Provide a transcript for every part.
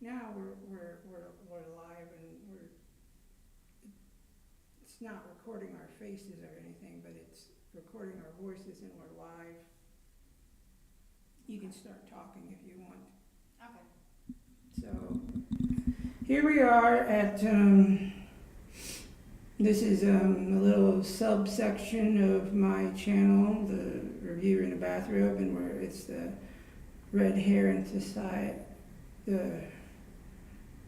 now we're live and it's not recording our faces or anything, but it's recording our voices and we're live. You can start talking if you want. Okay. So here we are at, this is a little subsection of my channel, the Reviewer in a Bathrobe, and where it's the Red Heron Society, the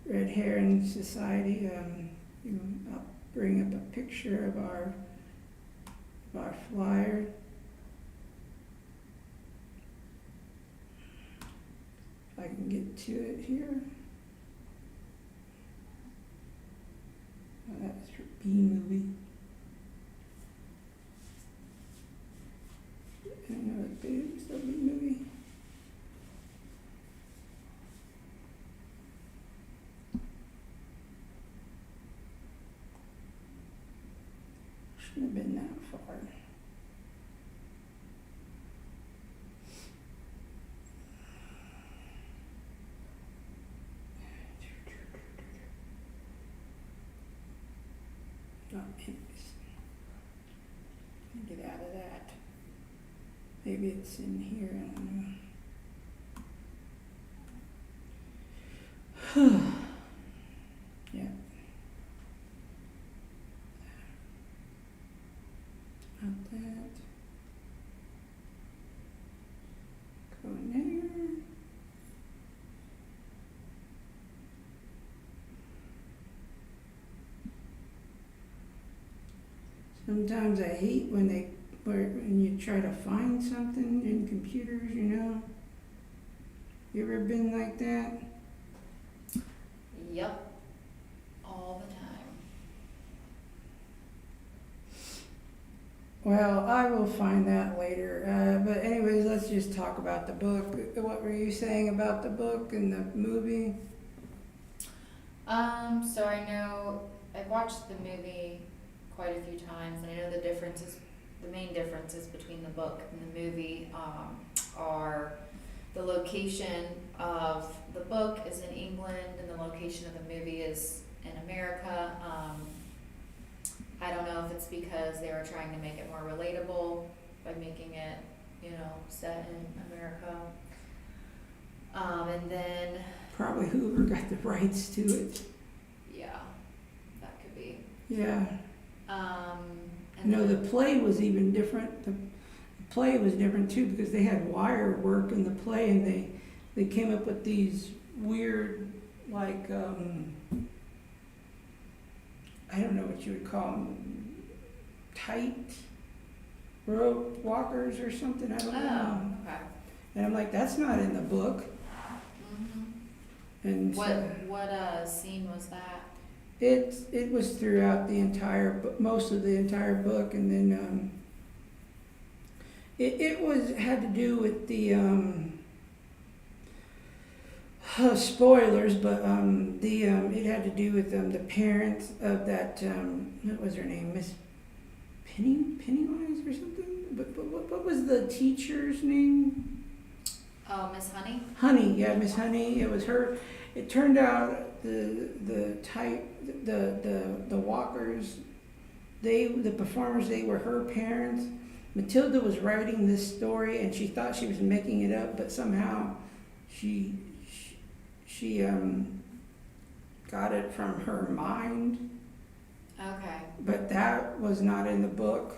Red Heron Society. I'll bring up a picture of our flyer. If I can get to it here. Oh, that's for B movie. I know it's the B movie. Shouldn't have been that far. Oh, anyways. Get out of that. Maybe it's in here, I don't know. Yeah. Not that. Go in there. Sometimes I hate when you try to find something in computers, you know. You ever been like that? Yep. All the time. Well, I will find that later. But anyways, let's just talk about the book. What were you saying about the book and the movie? So I know I've watched the movie quite a few times, and I know the main differences between the book and the movie are the location of the book is in England and the location of the movie is in America. I don't know if it's because they were trying to make it more relatable by making it, set in America. And then, Probably whoever got the rights to it. yeah, that could be. Yeah. And No, the then, play was even different. The play was different too because they had wire work in the play, and they came up with these weird, like, I don't know what you would call them, tight rope walkers or something. I don't know. okay. And I'm like, that's not in the book. Mm-hmm. And What scene was that? it was throughout the entire most of the entire book, and then it had to do with the spoilers, but it had to do with the parents of that what was her name, Miss Pennywise or something. But what was the teacher's name? Oh, Miss Honey? Honey, yeah, Miss Honey. It was her. It turned out the walkers, the performers, they were her parents. Matilda was writing this story and she thought she was making it up, but somehow she got it from her mind. Okay. But that was not in the book.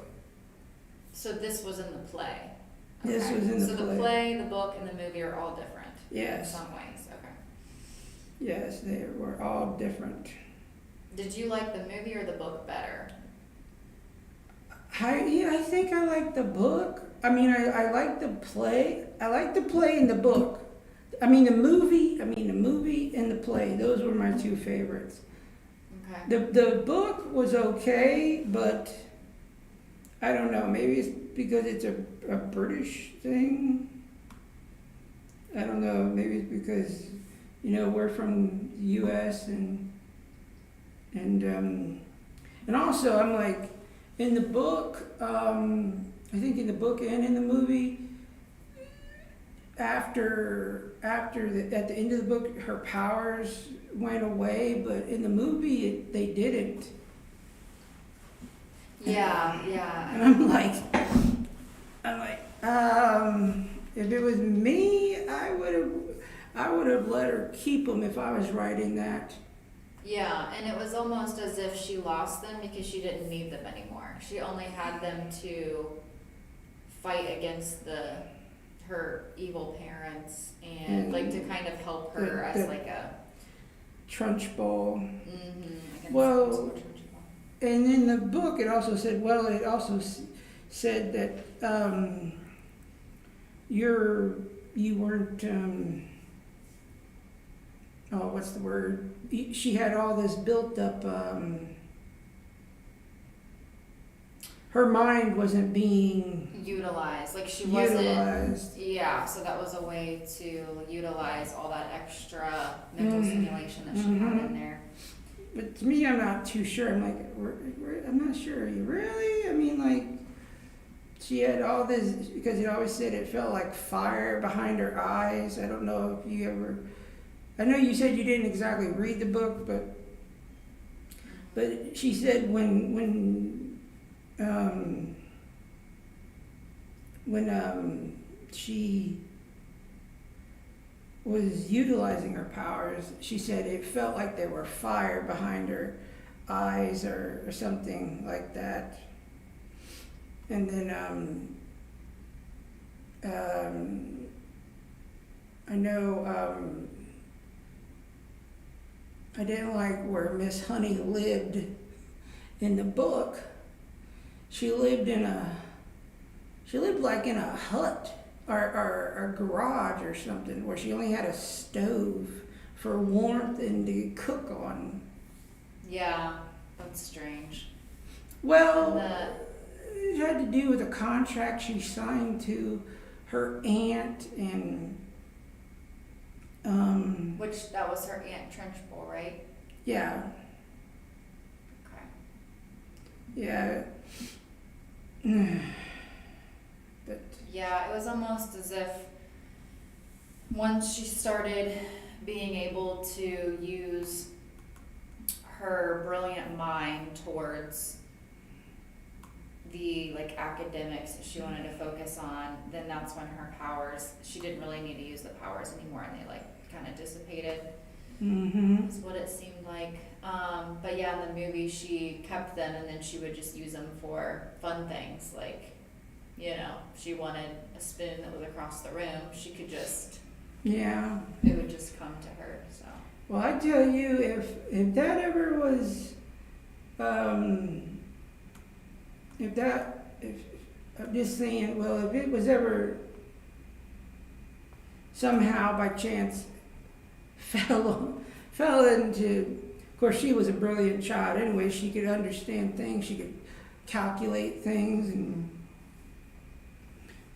So this was in the play? This was in the play. So the play, the book, and the movie are all different? Yes. In some ways, okay. Yes, they were all different. Did you like the movie or the book better? I think I like the book. I mean, I like the play. I like the play and the book. The movie and the play. Those were my two favorites. Okay. The book was okay, but I don't know. Maybe it's because it's a British thing. I don't know. Maybe it's because, we're from the U.S. and also I'm like, in the book, I think in the book and in the movie, at the end of the book, her powers went away, but in the movie, they didn't. Yeah, And yeah. I'm like, if it was me, I would have let her keep them if I was writing that. Yeah, and it was almost as if she lost them because she didn't need them anymore. She only had them to fight against her evil parents and like to kind of help her as the like a Trunchbull. Well, And in the book, it also said, said that you weren't, what's the word? She had all this built up, her mind wasn't being utilized, like she wasn't. utilized. Yeah, so that was a way to utilize all that extra mental stimulation that she had in there. But to me, I'm not too sure. I'm like, I'm not sure. Are you really? I mean, like, she had all this, because it always said it felt like fire behind her eyes. I don't know if you ever, I know you said you didn't exactly read the book, but she said when she was utilizing her powers, she said it felt like there were fire behind her eyes or something like that. And then I know I didn't like where Miss Honey lived in the book. She lived like in a hut or a garage or something where she only had a stove for warmth and to cook on. Yeah, that's strange. Well, it had to do with a contract she signed to her aunt and which that was her Aunt Trunchbull, right? yeah. Okay. Yeah. But Yeah, it was almost as if once she started being able to use her brilliant mind towards the like academics that she wanted to focus on, then that's when her powers, she didn't really need to use the powers anymore and they like kind of dissipated. Is what it seemed like. But yeah, in the movie she kept them and then she would just use them for fun things like, you know, she wanted a spoon that was across the room, she could just, yeah. it would just come to her, so. Well, I tell you, if that ever was, if I'm just saying, well, if it was ever somehow by chance fell into, of course, she was a brilliant child anyway. She could understand things. She could calculate things, and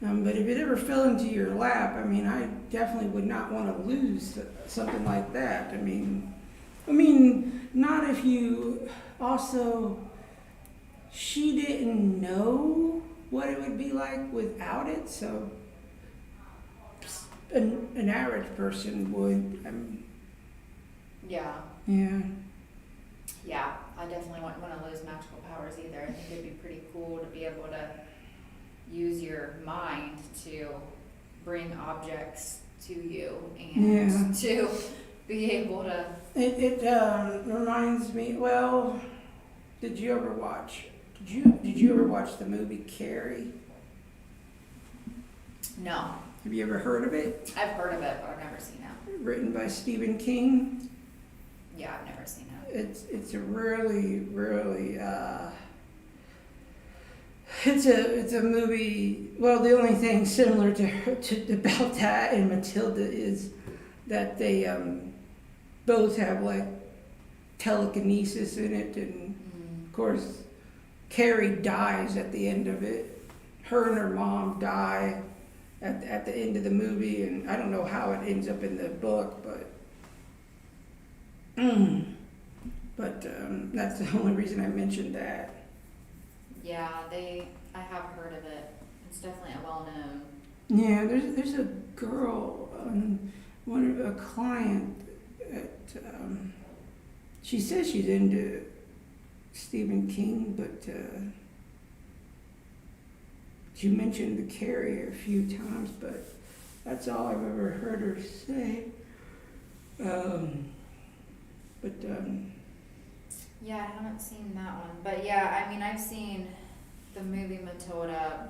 but if it ever fell into your lap, I mean, I definitely would not want to lose something like that. I mean, not if you also, she didn't know what it would be like without it, so an average person would. Yeah. Yeah. Yeah, I definitely wouldn't want to lose magical powers either. I think it'd be pretty cool to be able to use your mind to bring objects to you and to be able to. It reminds me. Well, did you ever watch the movie Carrie? No. Have you ever heard of it? I've heard of it, but I've never seen it. Written by Stephen King. Yeah, I've never seen it. It's a really it's a movie. Well, the only thing similar to about that and Matilda is that they both have like telekinesis in it, and of course Carrie dies at the end of it. Her and her mom die at the end of the movie, and I don't know how it ends up in the book, but that's the only reason I mentioned that. Yeah, I have heard of it. It's definitely a well-known Yeah, there's a girl, one of a client that she says she's into Stephen King, but she mentioned The Carrier a few times, but that's all I've ever heard her say. But Yeah, I haven't seen that one, but yeah, I mean, I've seen the movie Matilda,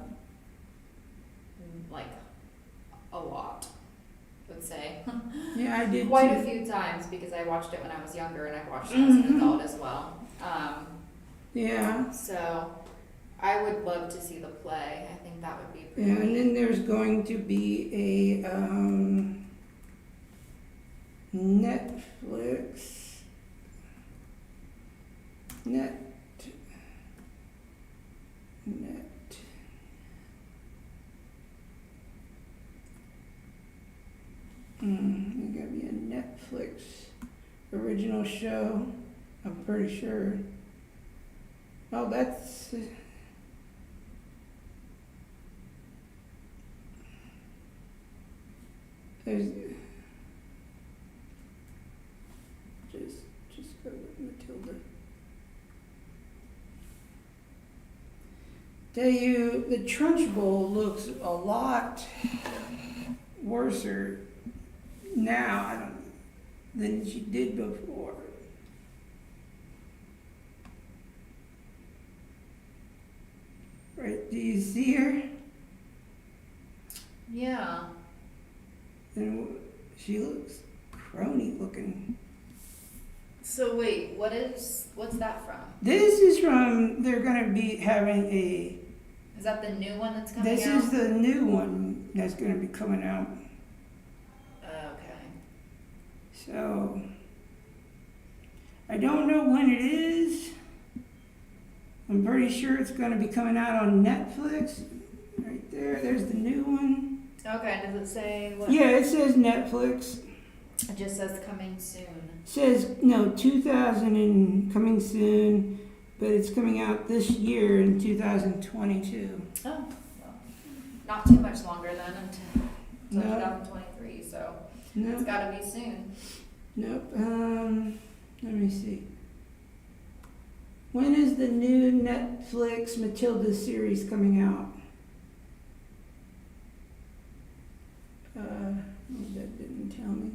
like, a lot, I would say. yeah, I did Quite too. a few times, because I watched it when I was younger, and I've watched it as an adult as well. Yeah, So, I would love to see the play. I think that would be pretty yeah, and neat. then there's going to be a Netflix net there's gonna be a Netflix original show. I'm pretty sure. Oh, that's there's just go with Matilda. Tell you, the Trunchbull looks a lot worser now than she did before. Right? Do you see her? Yeah. And she looks crony looking. So wait, what's that from? This is from, they're going to be having Is that the new one that's coming this out? is the new one that's going to be coming out. Okay. So, I don't know when it is. I'm pretty sure it's going to be coming out on Netflix. Right there, there's the new one. Okay, does it say what? Yeah, it says Netflix. It just says coming soon. It says, no, 2000 and coming soon, but it's coming out this year in 2022. Oh, well, not too much longer then until No. 2023, so it's No, gotta be soon. nope. Let me see. When is the new Netflix Matilda series coming out? That didn't tell me.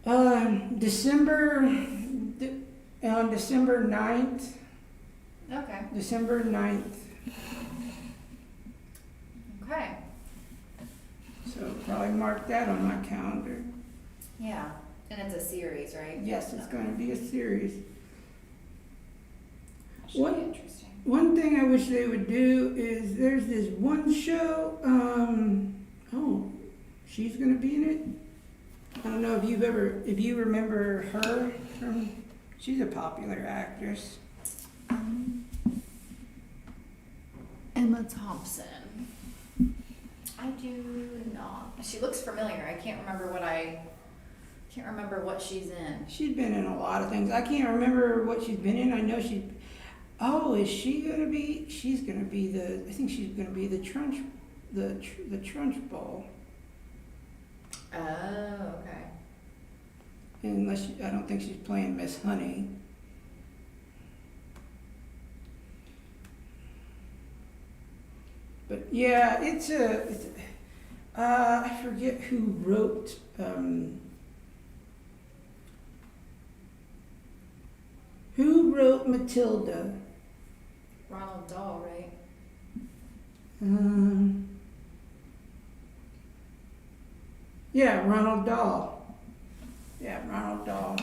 On December 9th. Okay. December 9th. Okay. So probably mark that on my calendar. Yeah. And it's a series, right? Yes, it's going to be a series. That should What? be interesting. One thing I wish they would do is there's this one show, she's gonna be in it. I don't know if you remember her she's a popular actress. Emma Thompson. I do not. She looks familiar. I can't remember what she's in. She's been in a lot of things. I can't remember what she's been in. I know she's gonna be I think she's gonna be the Trunchbull. Oh, okay. I don't think she's playing Miss Honey. But yeah, I forget who wrote Matilda. Ronald Dahl, right? Yeah, Ronald Dahl. Yeah, Ronald Dahl.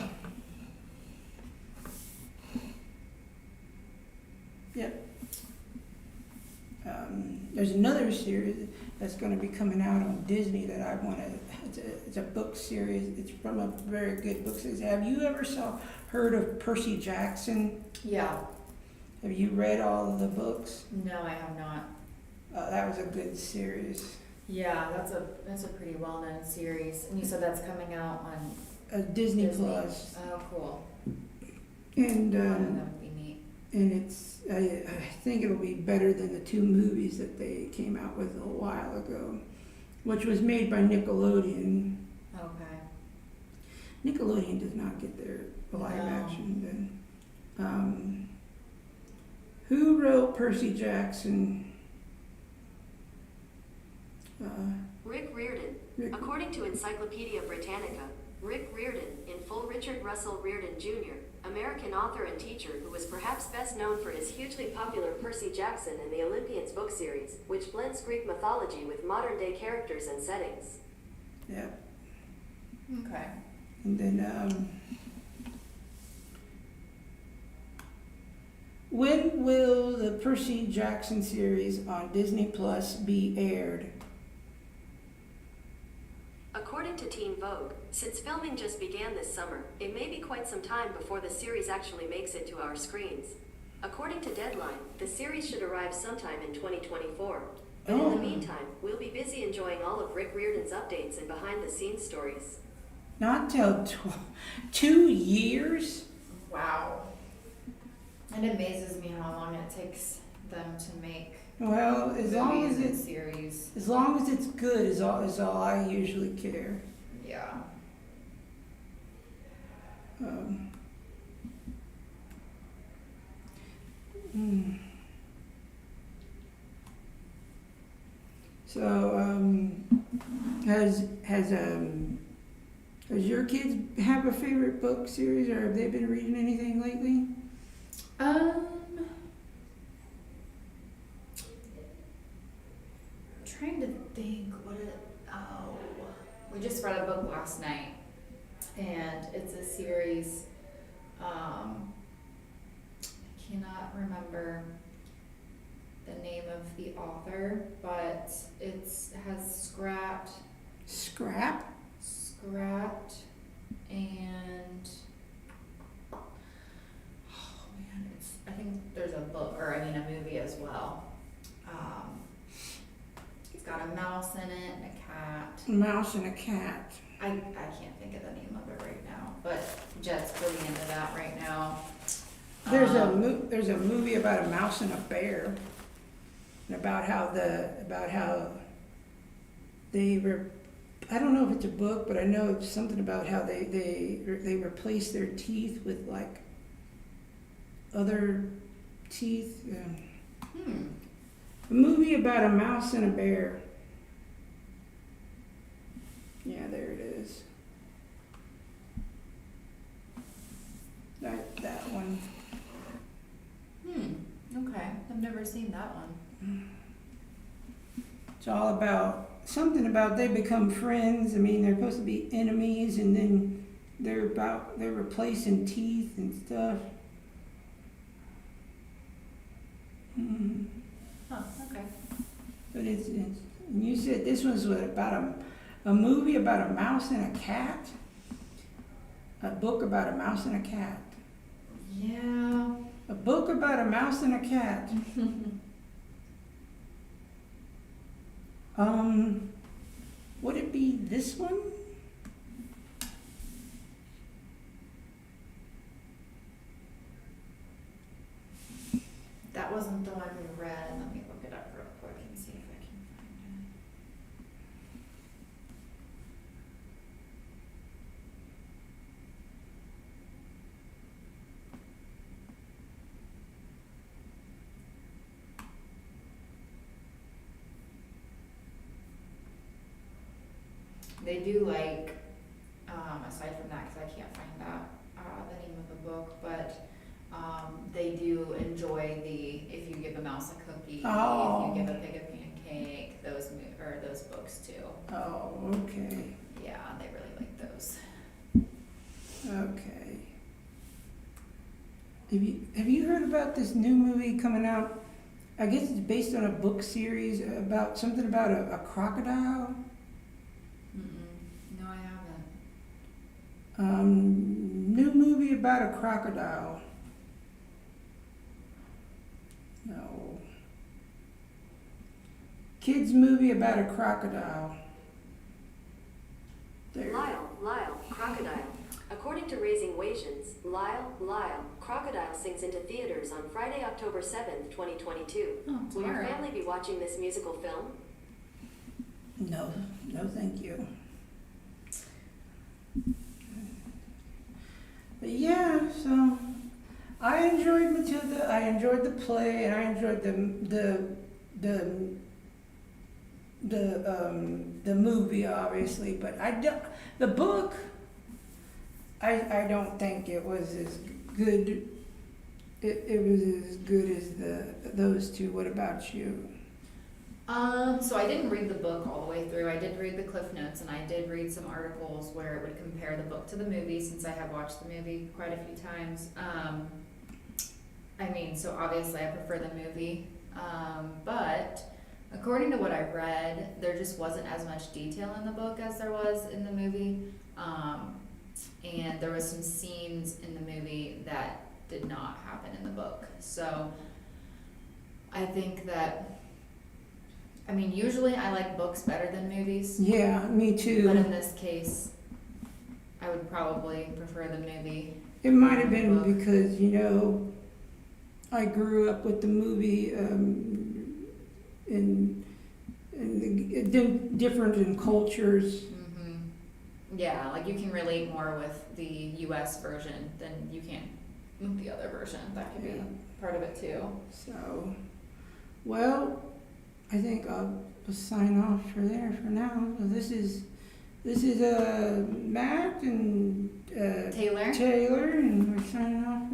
Yep. There's another series that's going to be coming out on Disney that I want to. It's a book series. It's from a very good book series. Have you ever heard of Percy Jackson? Yeah. Have you read all of the books? No, I have not. That was a good series. Yeah, that's a pretty well-known series. And you said that's coming out on Disney Plus. Oh, cool. And that would be neat. and I think it'll be better than the 2 movies that they came out with a while ago, which was made by Nickelodeon. Okay. Nickelodeon does not get their live No. action done. Who wrote Percy Jackson? Rick Riordan. Rick- According to Encyclopedia Britannica, Rick Riordan, in full Richard Russell Riordan Jr., American author and teacher who was perhaps best known for his hugely popular Percy Jackson and the Olympians book series, which blends Greek mythology with modern-day characters and settings. Yeah. Okay. And then, when will the Percy Jackson series on Disney Plus be aired? According to Teen Vogue, since filming just began this summer, it may be quite some time before the series actually makes it to our screens. According to Deadline, the series should arrive sometime in 2024. But in Oh. the meantime, we'll be busy enjoying all of Rick Riordan's updates and behind-the-scenes stories. Not till 2 years? Wow. It amazes me how long it takes them to make Well, as long movies as and it's series. as long as it's good is all I usually care. Yeah. Um, hmm. So, has your kids have a favorite book series, or have they been reading anything lately? Trying to think we just read a book last night, and it's a series, I cannot remember the name of the author, but has Scrap? and oh man, I think there's a book, or I mean a movie as well. It's got a mouse in it and a cat. A mouse and a cat. I can't think of the name of it right now, but Jet's really into that right now. There's a movie about a mouse and a bear, and about how they were. I don't know if it's a book, but I know it's something about how they replace their teeth with like other teeth. A movie about a mouse and a bear. Yeah, there it is. That one. Okay, I've never seen that one. It's all about something about they become friends. I mean, they're supposed to be enemies, and then they're replacing teeth and stuff. Oh, okay. But it's and you said this was what, about a movie about a mouse and a cat? A book about a mouse and a cat. Yeah. A book about a mouse and a cat. Would it be this one? That wasn't the one we read. Let me look it up real quick and see if I can find it. They do like, aside from that, because I can't find that, the name of the book, but they do enjoy if you give a mouse a cookie, Oh. if you give a pig a pancake, those books too. Oh, okay. Yeah, they really like those. Okay. Have you heard about this new movie coming out? I guess it's based on a book series about something about a crocodile. No, I haven't. New movie about a crocodile. No. Kids movie about a crocodile. There. Lyle, crocodile. According to Raising Wations, Lyle, Crocodile sings into theaters on Friday, October 7th, 2022. Oh, Will your tomorrow. family be watching this musical film? No, no, thank you. But yeah, so I enjoyed Matilda. I enjoyed the play, and I enjoyed the movie, obviously. But the book. I don't think it was as good. It was as good as those two. What about you? So I didn't read the book all the way through. I did read the Cliff Notes, and I did read some articles where it would compare the book to the movie, since I have watched the movie quite a few times. I mean, so obviously I prefer the movie, but according to what I read, there just wasn't as much detail in the book as there was in the movie, and there was some scenes in the movie that did not happen in the book. So I think that, I mean, usually I like books better than movies, Yeah, me too. but in this case, I would probably prefer the movie. It might have book. been because, you know, I grew up with the movie different in cultures. Yeah, like you can relate more with the U.S. version than you can with the other version. That could Yeah. be part of it too. So, well, I think I'll just sign off for now. So this is Matt and Taylor? Taylor, and we're signing off.